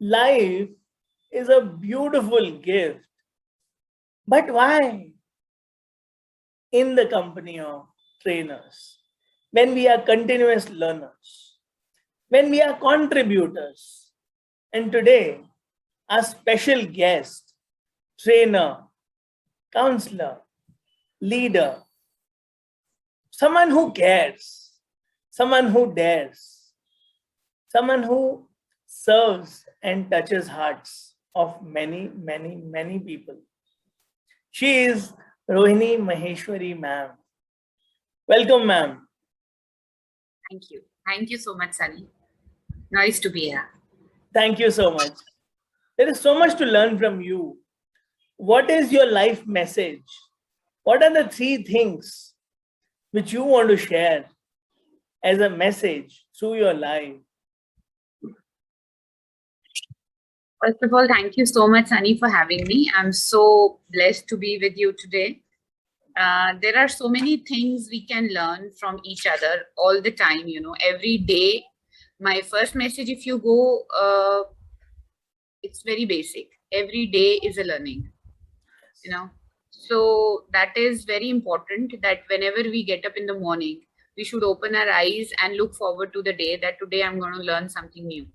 life is a beautiful gift. But why? In the company of trainers, when we are continuous learners, when we are contributors. And today, our special guest, trainer, counselor, leader, someone who cares, someone who dares, someone who serves and touches hearts of many, many, many people. She is Rohini Maheshwari, ma'am. Welcome, ma'am. Thank you. Thank you so much, Sunny. Nice to be here. Thank you so much. There is so much to learn from you. What is your life message? What are the 3 things which you want to share as a message through your life? First of all, thank you so much, Sunny, for having me. I'm so blessed to be with you today. There are so many things we can learn from each other all the time, every day. My first message, if you go, it's very basic. Every day is a learning, So that is very important, that whenever we get up in the morning, we should open our eyes and look forward to the day, that today I'm going to learn something new.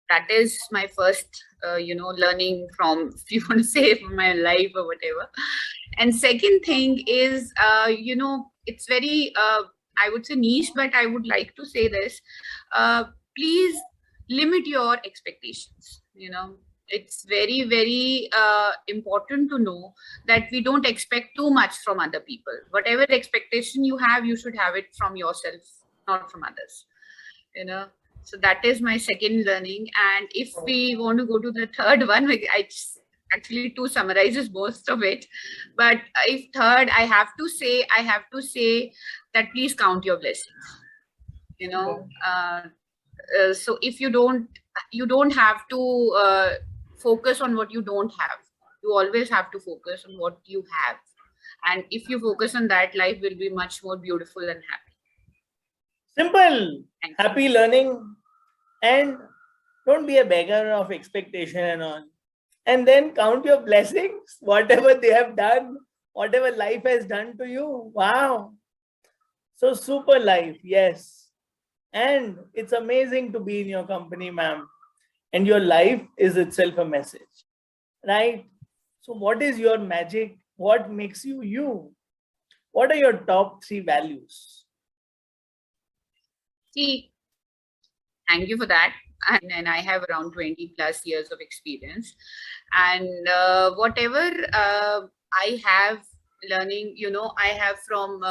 That is my first, learning from, if you want to say, from my life or whatever. And second thing is, it's very, I would say niche, but I would like to say this. Please limit your expectations. It's very, very important to know that we don't expect too much from other people. Whatever expectation you have, you should have it from yourself, not from others. So that is my second learning. And if we want to go to the third one, actually 2 summarizes most of it. But if third, I have to say that please count your blessings. So if you don't have to focus on what you don't have. You always have to focus on what you have. And if you focus on that, life will be much more beautiful and happy. Simple, happy learning, and don't be a beggar of expectation and all. And then count your blessings, whatever they have done, whatever life has done to you. Wow. So super life, yes. And it's amazing to be in your company, ma'am. And your life is itself a message, right? So what is your magic? What makes you you? What are your top 3 values? See, thank you for that. And I have around 20 plus years of experience. And whatever I have learning, I have from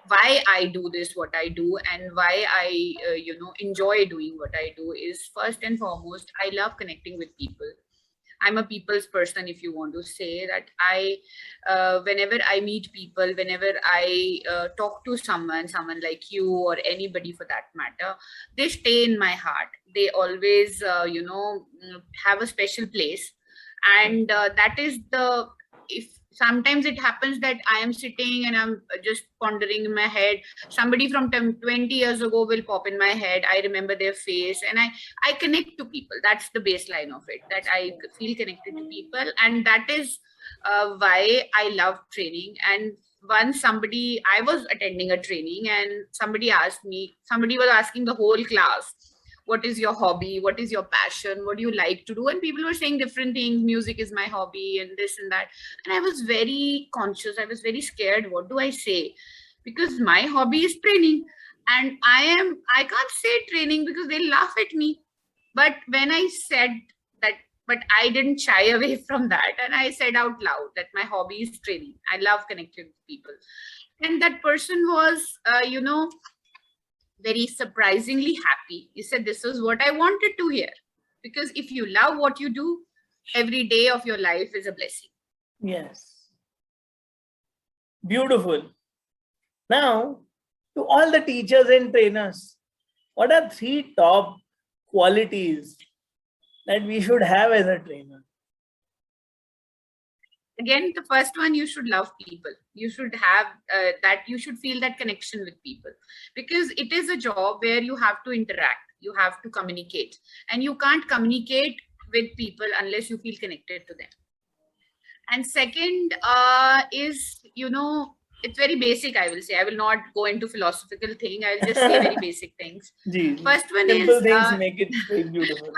why I do this, what I do, and why I, enjoy doing what I do is, first and foremost, I love connecting with people. I'm a people's person, if you want to say that. Whenever I meet people, whenever I talk to someone like you or anybody for that matter, they stay in my heart. They always, have a special place. And that is if sometimes it happens that I am sitting and I'm just pondering in my head, somebody from 20 years ago will pop in my head. I remember their face and I connect to people. That's the baseline of it, that I feel connected to people. And that is why I love training. And once I was attending a training and somebody was asking the whole class, what is your hobby? What is your passion? What do you like to do? And people were saying different things. Music is my hobby and this and that. And I was very conscious. I was very scared. What do I say? Because my hobby is training. And I can't say training because they laugh at me. But when I said that, but I didn't shy away from that. And I said out loud that my hobby is training. I love connecting with people. And that person was, very surprisingly happy. He said, this is what I wanted to hear. Because if you love what you do, every day of your life is a blessing. Yes. Beautiful. Now, to all the teachers and trainers, what are 3 top qualities that we should have as a trainer? Again, the first one, you should love people. You should have you should feel that connection with people, because it is a job where you have to interact. You have to communicate, and you can't communicate with people unless you feel connected to them. And second is, it's very basic, I will say. I will not go into philosophical thing. I'll just say very basic things. First one simple is things make it very beautiful.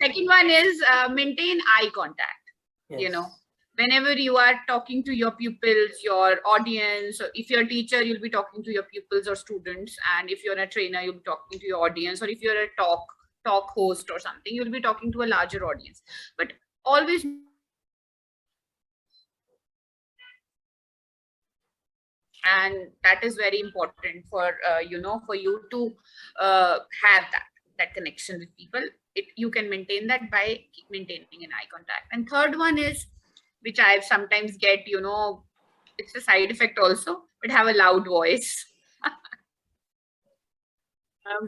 Second one is maintain eye contact. Yes. Whenever you are talking to your pupils, your audience, or if you're a teacher, you'll be talking to your pupils or students. And if you're a trainer, you'll be talking to your audience. Or if you're a talk host or something, you'll be talking to a larger audience. But always, and that is very important for for you to have that connection with people. You can maintain that by maintaining an eye contact. And third one is, which I sometimes get, it's a side effect also, but have a loud voice.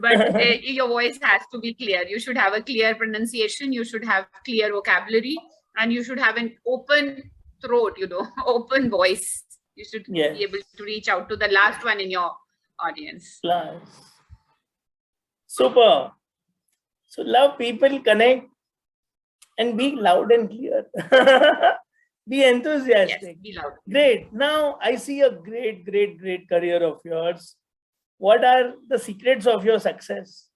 But your voice has to be clear. You should have a clear pronunciation. You should have clear vocabulary, and you should have an open throat, open voice. You should be able to reach out to the last one in your audience. Super. So love people, connect, and be loud and clear. Be enthusiastic. Yes, be loud. Great. Now I see a great career of yours. What are the secrets of your success?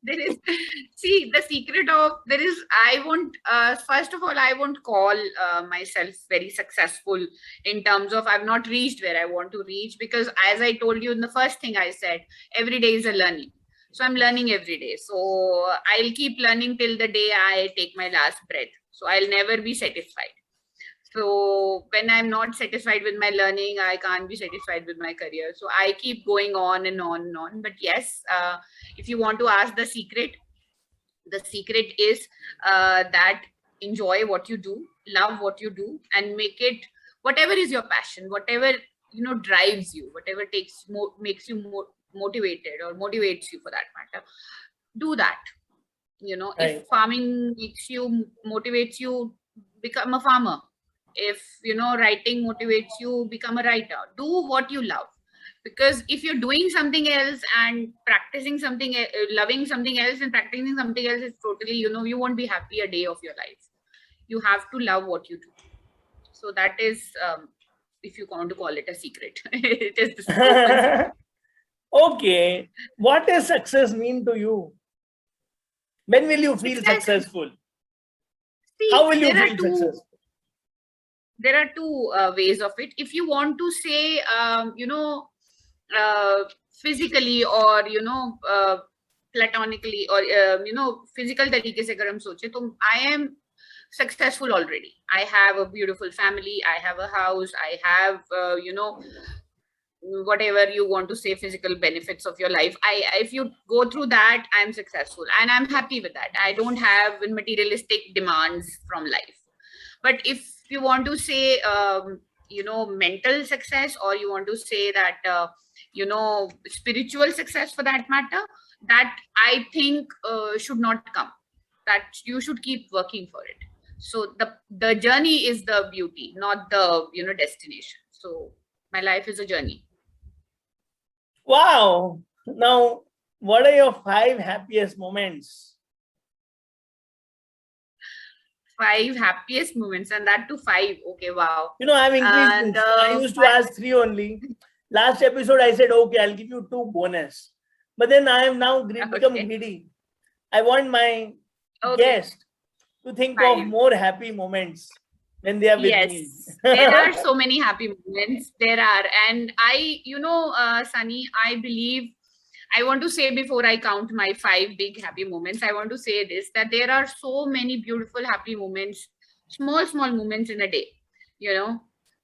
The secret of first of all, I won't call myself very successful in terms of I've not reached where I want to reach, because as I told you in the first thing I said, every day is a learning. So I'm learning every day. So I'll keep learning till the day I take my last breath. So I'll never be satisfied. So when I'm not satisfied with my learning, I can't be satisfied with my career. So I keep going on and on and on. But yes, if you want to ask the secret is that enjoy what you do, love what you do, and make it whatever is your passion, whatever drives you, whatever makes you more motivated or motivates you for that matter. Do that. Right. If farming motivates you, become a farmer. If writing motivates you, become a writer. Do what you love, because if you're doing something else and practicing something, loving something else and practicing something else, is totally, you won't be happy a day of your life. You have to love what you do. So that is, if you want to call it a secret, it is the secret. Okay, what does success mean to you? When will you feel successful? How will you feel successful? There are two ways of it. If you want to say, physically or, platonically or, physical तरीके से अगर हम सोचे, तो I am successful already. I have a beautiful family. I have a house. I have, whatever you want to say, physical benefits of your life. If you go through that, I'm successful and I'm happy with that. I don't have materialistic demands from life. But if you want to say, mental success, or you want to say that, spiritual success for that matter, that I think should not come. That you should keep working for it. So the journey is the beauty, not the, destination. So my life is a journey. Wow. Now, what are your 5 happiest moments? 5 happiest moments, and that to 5. Okay, wow. I've increased this. I used to ask 3 only. Last episode, I said, okay, I'll give you 2 bonus. But then I have now become greedy. I want my guest to think of more happy moments when they are with me. There are so many happy moments. There are. And I, Sunny, I believe, I want to say before I count my 5 big happy moments, I want to say this, that there are so many beautiful happy moments, small moments in a day,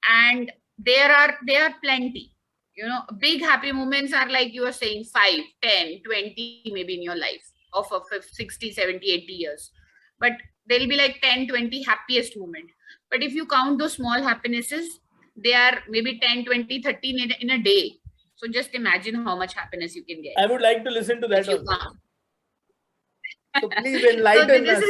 and there are plenty. Big happy moments are like you are saying 5, 10, 20 maybe in your life of 60, 70, 80 years. But there'll be like 10, 20 happiest moments. But if you count those small happinesses, they are maybe 10, 20, 30 in a day. So just imagine how much happiness you can get. I would like to listen to that. So please enlighten us.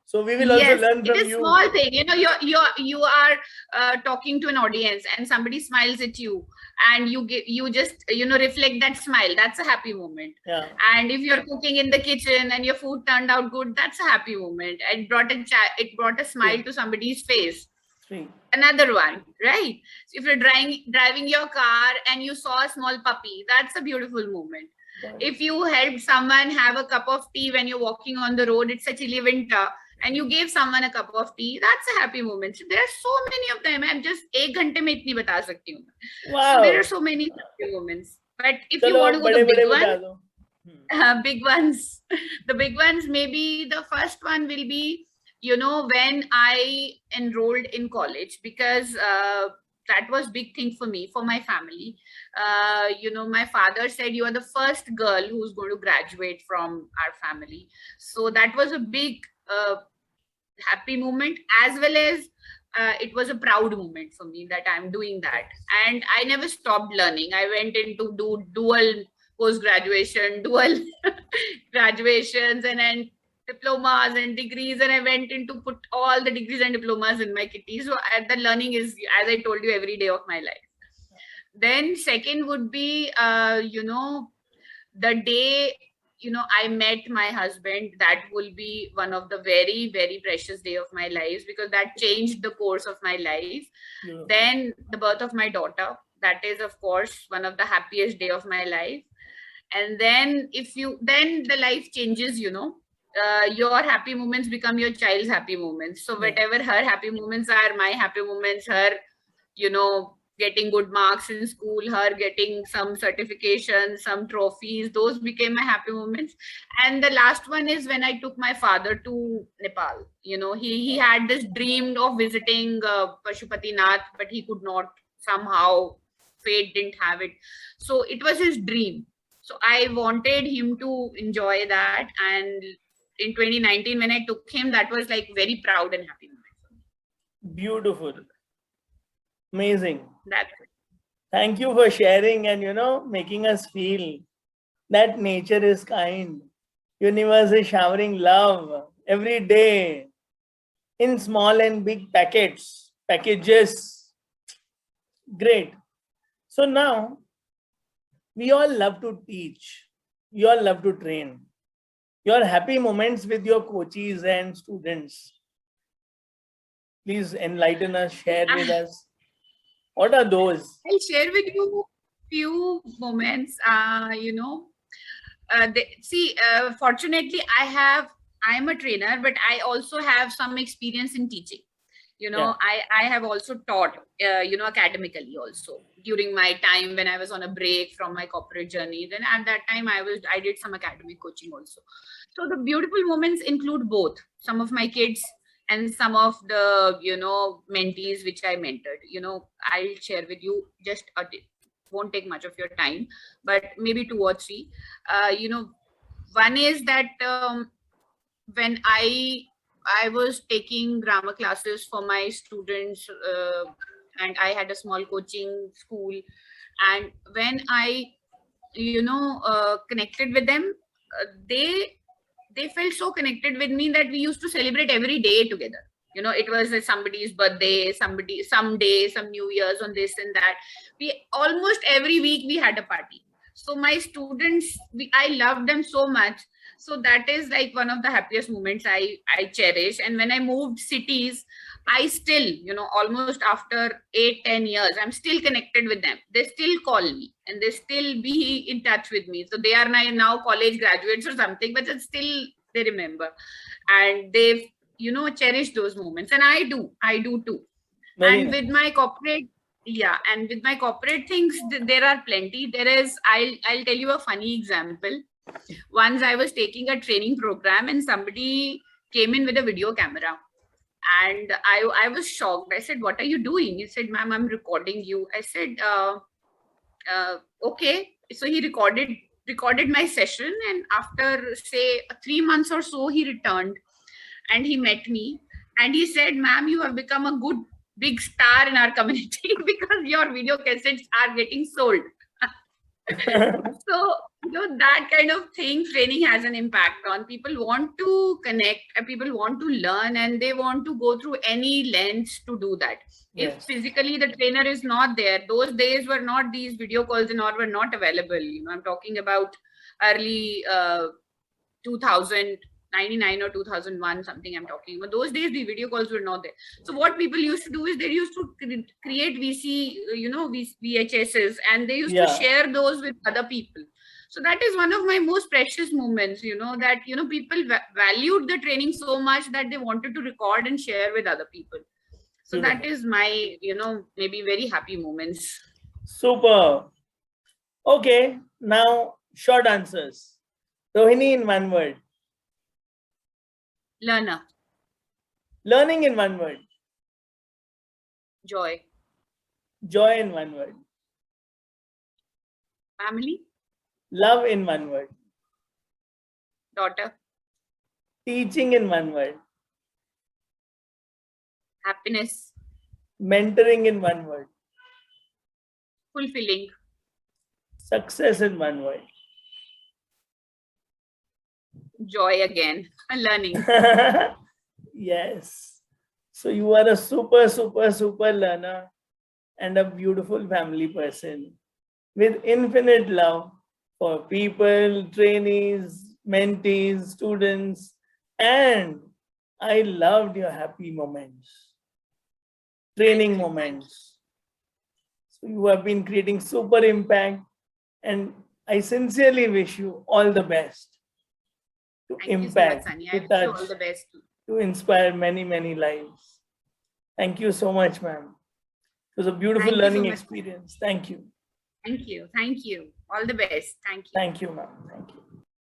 So we will also learn it from is you. small thing. You know, you are talking to an audience and somebody smiles at you, and you just reflect that smile. That's a happy moment. Yeah. And if you're cooking in the kitchen and your food turned out good, that's a happy moment. It brought a smile to somebody's face. Another one, right? So if you're driving your car and you saw a small puppy, that's a beautiful moment. If you helped someone have a cup of tea when you're walking on the road, it's a chilly winter, and you gave someone a cup of tea, that's a happy moment. So there are so many of them. I'm just 1 घंटे में इतनी बता सकती हूँ. Wow. So there are so many happy moments. But if you want to go the big one, big ones, the big ones, maybe the first one will be, when I enrolled in college, because that was big thing for me, for my family. My father said, you are the first girl who's going to graduate from our family. So that was a big happy moment, as well as it was a proud moment for me that I'm doing that. And I never stopped learning. I went into dual post-graduation, dual graduations, and then diplomas and degrees, and I went into put all the degrees and diplomas in my kitty. So the learning is, as I told you, every day of my life. Then second would be, the day, I met my husband. That will be one of the very, very precious day of my life, because that changed the course of my life. Yeah. Then the birth of my daughter. That is, of course, one of the happiest day of my life. And then then the life changes, your happy moments become your child's happy moments. So whatever her happy moments are, my happy moments, her, getting good marks in school, her getting some certifications, some trophies, those became my happy moments. And the last one is when I took my father to Nepal. He had this dream of visiting Pashupatinath, but he could not, somehow fate didn't have it. So it was his dream. So I wanted him to enjoy that. And in 2019, when I took him, that was like very proud and happy moment for me. Beautiful. Amazing. That's it. Thank you for sharing and, making us feel that nature is kind. Universe is showering love every day in small and big packages. Great. So now, we all love to teach. We all love to train. Your happy moments with your coaches and students. Please enlighten us, share with us. What are those? I'll share with you few moments. Fortunately, I'm a trainer, but I also have some experience in teaching. I have also taught, academically also during my time when I was on a break from my corporate journey. Then at that time, I did some academic coaching also. So the beautiful moments include both some of my kids and some of the, mentees which I mentored. I'll share with you, just won't take much of your time, but maybe 2 or 3. One is that when I was taking grammar classes for my students, and I had a small coaching school. And when I, connected with them, they felt so connected with me that we used to celebrate every day together. It was somebody's birthday, some day, some New Year's, on this and that. We almost every week we had a party. So my students, I loved them so much. So that is like one of the happiest moments I cherish. And when I moved cities, I still, almost after 8-10 years, I'm still connected with them. They still call me and they still be in touch with me. So they are now college graduates or something, but it's still they remember. And they've, cherish those moments. And I do too. Very and nice. With my corporate, and with my corporate things, there are plenty. There is, I'll tell you a funny example. Once I was taking a training program and somebody came in with a video camera. And I was shocked. I said, what are you doing? He said, ma'am, I'm recording you. I said, okay. So he recorded my session. And after, say, 3 months or so, he returned and he met me. And he said, ma'am, you have become a good big star in our community because your video cassettes are getting sold. So That kind of thing, training has an impact on people. Want to connect, people want to learn, and they want to go through any lengths to do that. If Yes. physically the trainer is not there, those days were not, these video calls and all were not available. I'm talking about early 2099 or 2001, something I'm talking about. Those days the video calls were not there. So what people used to do is they used to create VHSs, and they used to share those with other people. So that is one of my most precious moments, that people valued the training so much that they wanted to record and share with other people. So that is my maybe very happy moments. Super. Okay, now short answers. Rohini, in one word. Learner. Learning, in one word. Joy. Joy, in one word. Family. Love, in one word. Daughter. Teaching, in one word. Happiness. Mentoring, in one word. Fulfilling. Success, in one word. Joy again. And learning. Yes. So you are a super, super, super learner and a beautiful family person with infinite love for people, trainees, mentees, students, and I loved your happy moments, training moments. So you have been creating super impact, and I sincerely wish you all the best to impact, so much, to touch, all the best. to inspire many, many lives. Thank you so much, ma'am. It was a beautiful learning experience. Thank you. Thank you. Thank you. All the best. Thank you. Thank you, ma'am. Thank you.